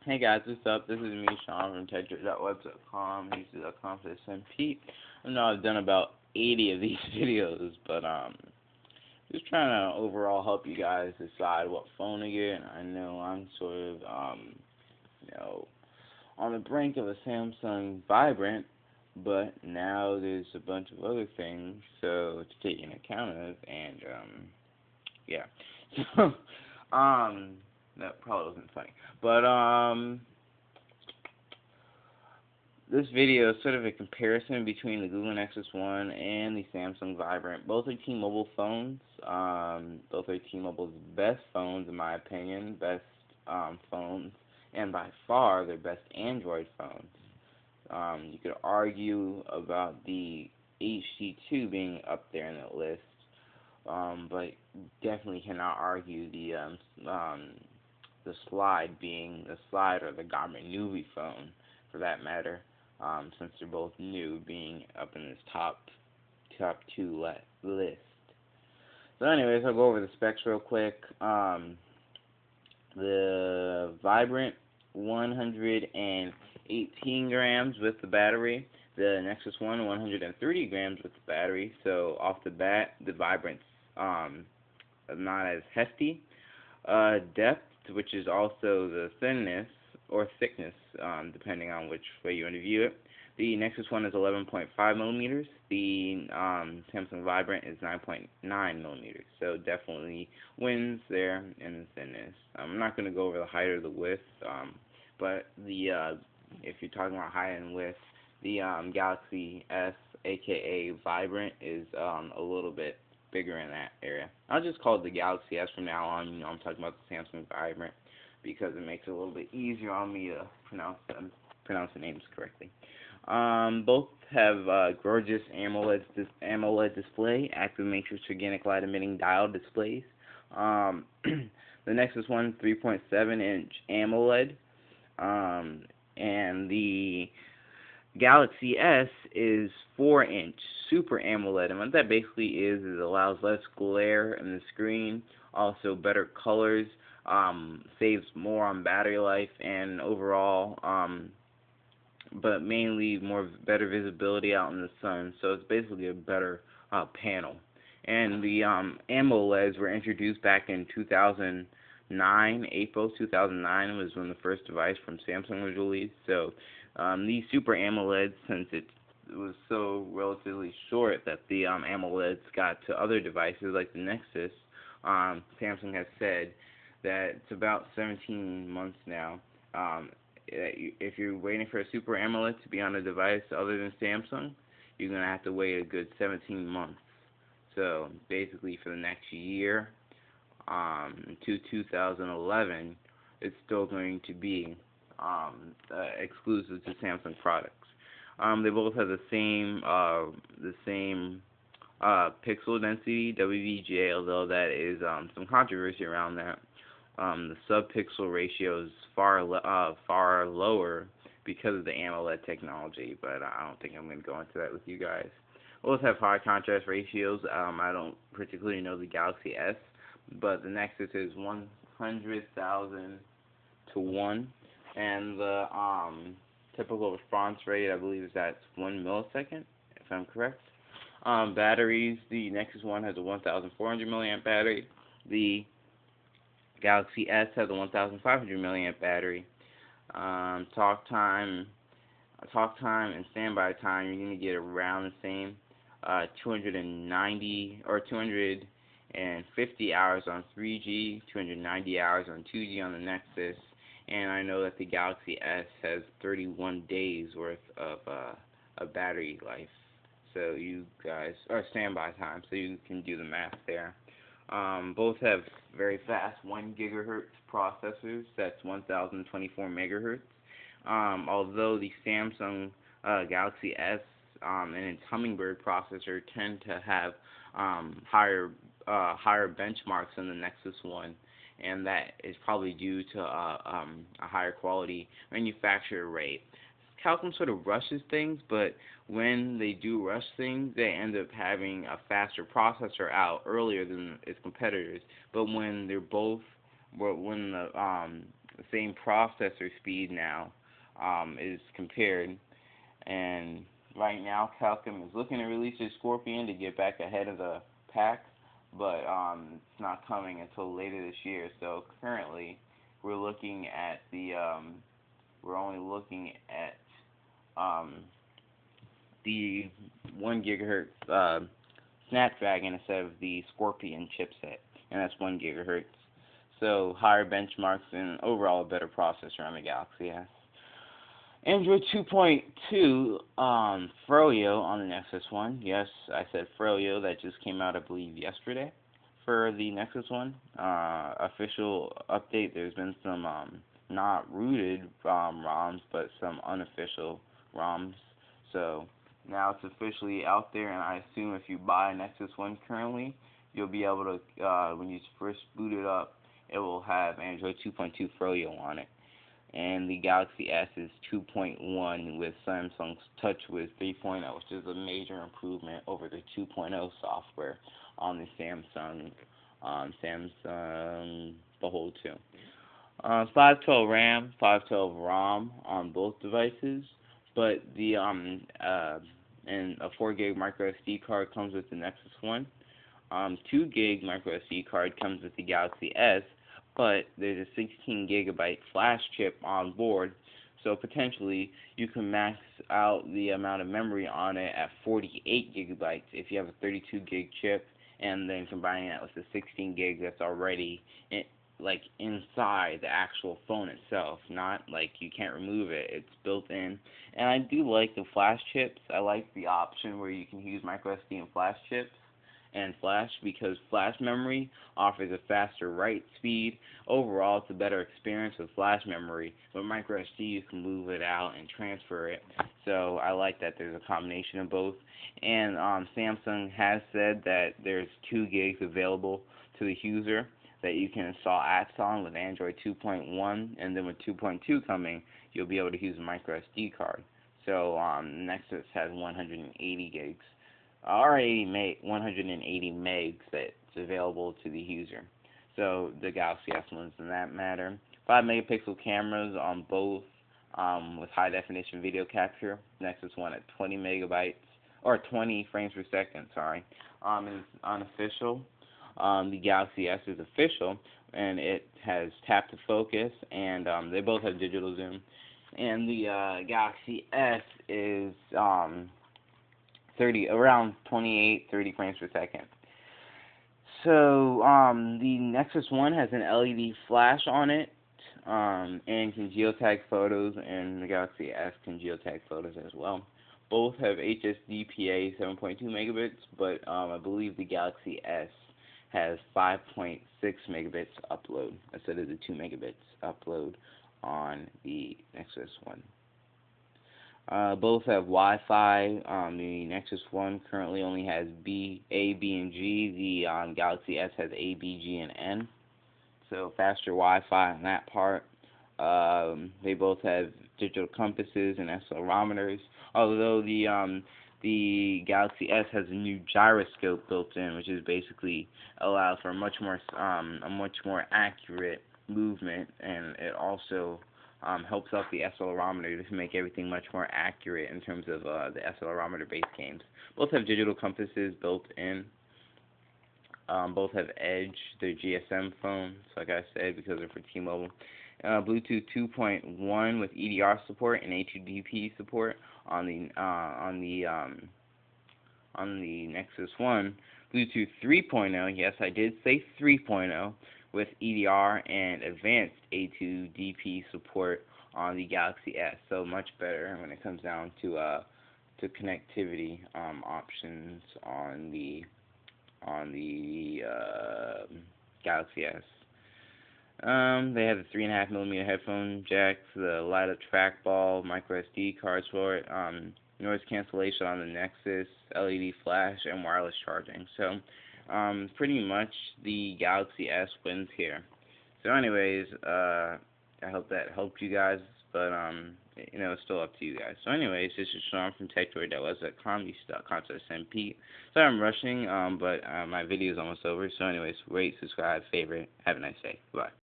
Hey guys, what's up? This is me, Sean from TechDrift.webs.com, YouTube.com for this Pete. I know I've done about 80 of these videos, but just trying to overall help you guys decide what phone to get. I know I'm sort of you know, on the brink of a Samsung Vibrant, but now there's a bunch of other things to take into account of, and yeah. So that probably wasn't funny. But this video is sort of a comparison between the Google Nexus 1 and the Samsung Vibrant. Both are T-Mobile phones. Both are T-Mobile's best phones, in my opinion. Best phones, and by far their best Android phones. You could argue about the HT2 being up there in the list, but definitely cannot argue the Slide being the Slide or the Garmin Newbie phone, for that matter, since they're both new, being up in this top two list. So anyways, I'll go over the specs real quick. The Vibrant, 118 grams with the battery. The Nexus 1, 130 grams with the battery. So off the bat, the Vibrant's not as hefty. Depth, which is also the thinness or thickness, depending on which way you want to view it. The Nexus 1 is 11.5 millimeters. The Samsung Vibrant is 9.9 millimeters. So definitely wins there in the thinness. I'm not going to go over the height or the width, but the if you're talking about height and width, the Galaxy S, aka Vibrant, is a little bit bigger in that area. I'll just call it the Galaxy S from now on. You know, I'm talking about the Samsung Vibrant because it makes it a little bit easier on me to pronounce the names correctly. Both have gorgeous AMOLED display, active matrix organic light emitting diode displays. The Nexus 1 3.7-inch AMOLED, and the Galaxy S is 4-inch Super AMOLED, and what that basically is it allows less glare in the screen, also better colors, saves more on battery life, and overall, but mainly better visibility out in the sun. So it's basically a better panel. And the AMOLEDs were introduced back in 2009. April 2009 was when the first device from Samsung was released. So these Super AMOLEDs, since it was so relatively short that the AMOLEDs got to other devices like the Nexus, Samsung has said that it's about 17 months now. If you're waiting for a Super AMOLED to be on a device other than Samsung, you're going to have to wait a good 17 months. So basically for the next year, to 2011, it's still going to be exclusive to Samsung products. They both have the same pixel density, WVGA, although that is some controversy around that. The sub-pixel ratio is far lower because of the AMOLED technology, but I don't think I'm going to go into that with you guys. Both have high contrast ratios. I don't particularly know the Galaxy S, but the Nexus is 100,000 to 1, and the typical response rate, I believe, is at 1 millisecond, if I'm correct. Batteries, the Nexus 1 has a 1,400 milliamp battery. The Galaxy S has a 1,500 milliamp battery. Talk time and standby time, you're going to get around the same. 290 or 250 hours on 3G, 290 hours on 2G on the Nexus, and I know that the Galaxy S has 31 days worth of battery life. So you guys, or standby time, so you can do the math there. Both have very fast 1 gigahertz processors. That's 1,024 megahertz. Although the Samsung Galaxy S and its Hummingbird processor tend to have higher benchmarks than the Nexus 1, and that is probably due to a higher quality manufacturer rate. Qualcomm sort of rushes things, but when they do rush things, they end up having a faster processor out earlier than its competitors. But when they're both, when the the same processor speed now is compared. And right now, Qualcomm is looking to release their Scorpion to get back ahead of the pack, but it's not coming until later this year. So currently, we're looking at we're only looking at the 1 GHz Snapdragon instead of the Scorpion chipset, and that's 1 GHz. So higher benchmarks and overall a better processor on the Galaxy S. Android 2.2 Froyo on the Nexus One. Yes, I said Froyo. That just came out, I believe, yesterday for the Nexus One. Official update. There's been some not rooted ROMs, but some unofficial ROMs. So now it's officially out there, and I assume if you buy a Nexus One currently, you'll be able to, when you first boot it up, it will have Android 2.2 Froyo on it. And the Galaxy S is 2.1 with Samsung's TouchWiz 3.0, which is a major improvement over the 2.0 software on the Samsung Behold 2. 512 RAM, 512 ROM on both devices, but the and a 4 gig micro SD card comes with the Nexus One. 2 gig micro SD card comes with the Galaxy S, but there's a 16 gigabyte flash chip on board, so potentially you can max out the amount of memory on it at 48 gigabytes if you have a 32 gig chip, and then combining that with the 16 gig that's already inside the actual phone itself, not like you can't remove it, it's built in. And I do like the flash chips. I like the option where you can use micro SD and flash chips and flash, because flash memory offers a faster write speed. Overall, it's a better experience with flash memory, but micro SD you can move it out and transfer it. So I like that there's a combination of both. And Samsung has said that there's 2 gigs available to the user that you can install apps on with Android 2.1, and then with 2.2 coming, you'll be able to use a micro SD card. So Nexus has 180 gigs, or 180 megs that's available to the user. So the Galaxy S ones in that matter. 5 megapixel cameras on both with high definition video capture. Nexus One at 20 megabytes, or 20 frames per second, sorry, is unofficial. The Galaxy S is official, and it has tap to focus, and they both have digital zoom. And the Galaxy S is around 28-30 frames per second. So the Nexus One has an LED flash on it, and can geotag photos, and the Galaxy S can geotag photos as well. Both have HSDPA 7.2 megabits, but I believe the Galaxy S has 5.6 megabits upload instead of the 2 megabits upload on the Nexus One. Both have Wi-Fi. The Nexus One currently only has A, B, and G. The Galaxy S has A, B, G, and N. So faster Wi-Fi on that part. They both have digital compasses and accelerometers. Although the Galaxy S has a new gyroscope built in, which is basically allows for a much more accurate movement, and it also helps out the accelerometer to make everything much more accurate in terms of the accelerometer-based games. Both have digital compasses built in. Both have Edge, their GSM phones, like I said, because they're for T-Mobile. Bluetooth 2.1 with EDR support and A2DP support on the Nexus One. Bluetooth 3.0, yes, I did say 3.0, with EDR and advanced A2DP support on the Galaxy S. So much better when it comes down to connectivity options on the Galaxy S. They have the 3.5mm headphone jacks, the light-up trackball, micro SD cards for it, noise cancellation on the Nexus, LED flash, and wireless charging. So, pretty much the Galaxy S wins here. So, anyways, I hope that helped you guys, but it's still up to you guys. So, anyways, this is Sean from TechDroid.was.com/MP. So I'm rushing, but my video is almost over. So, anyways, rate, subscribe, favorite. Have a nice day. Bye.